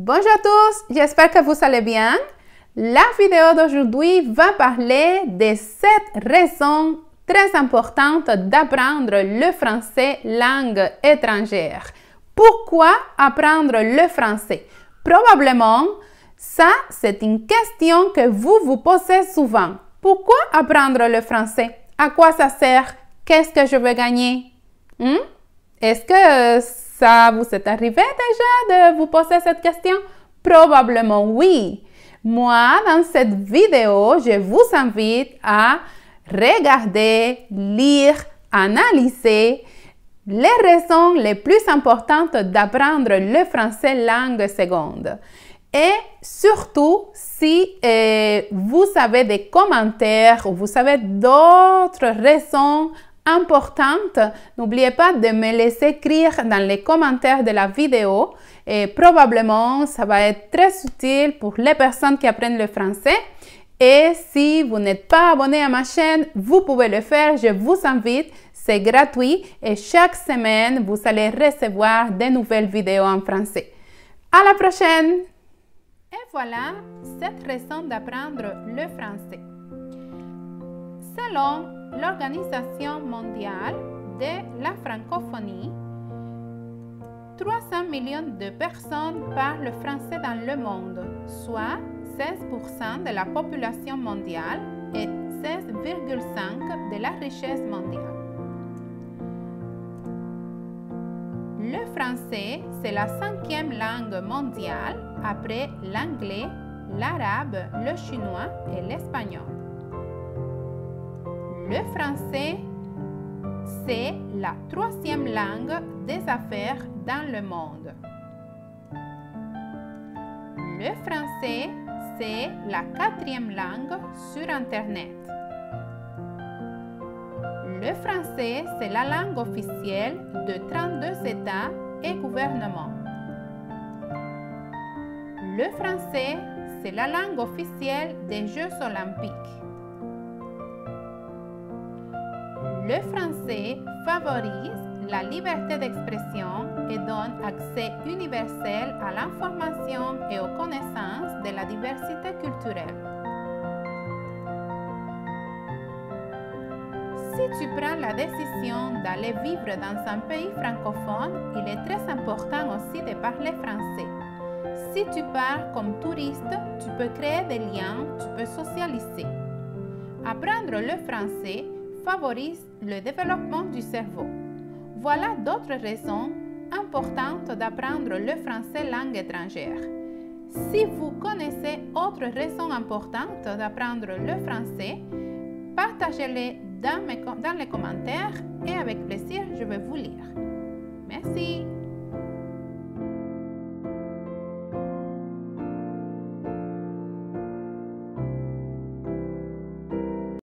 Bonjour à tous, j'espère que vous allez bien. La vidéo d'aujourd'hui va parler de 7 raisons très importantes d'apprendre le français langue étrangère. Pourquoi apprendre le français? Probablement, ça c'est une question que vous vous posez souvent. Pourquoi apprendre le français? À quoi ça sert? Qu'est-ce que je veux gagner? Est-ce que ça vous est arrivé déjà de vous poser cette question? Probablement oui. Moi, dans cette vidéo, je vous invite à regarder, lire, analyser les raisons les plus importantes d'apprendre le français langue seconde. Et surtout, si vous avez des commentaires ou vous avez d'autres raisons importante, n'oubliez pas de me laisser écrire dans les commentaires de la vidéo et probablement ça va être très utile pour les personnes qui apprennent le français. Et si vous n'êtes pas abonné à ma chaîne, vous pouvez le faire, je vous invite, c'est gratuit et chaque semaine vous allez recevoir de nouvelles vidéos en français. À la prochaine! Et voilà 7 raisons d'apprendre le français. Selon l'Organisation mondiale de la francophonie, 300 millions de personnes parlent français dans le monde, soit 16% de la population mondiale et 16,5% de la richesse mondiale. Le français, c'est la 5e langue mondiale après l'anglais, l'arabe, le chinois et l'espagnol. Le français, c'est la 3e langue des affaires dans le monde. Le français, c'est la 4e langue sur Internet. Le français, c'est la langue officielle de 32 États et gouvernements. Le français, c'est la langue officielle des Jeux olympiques. Le français favorise la liberté d'expression et donne accès universel à l'information et aux connaissances de la diversité culturelle. Si tu prends la décision d'aller vivre dans un pays francophone, il est très important aussi de parler français. Si tu pars comme touriste, tu peux créer des liens, tu peux socialiser. Apprendre le français favorise le développement du cerveau. Voilà d'autres raisons importantes d'apprendre le français langue étrangère. Si vous connaissez autres raisons importantes d'apprendre le français, partagez-les dans les commentaires et avec plaisir, je vais vous lire. Merci.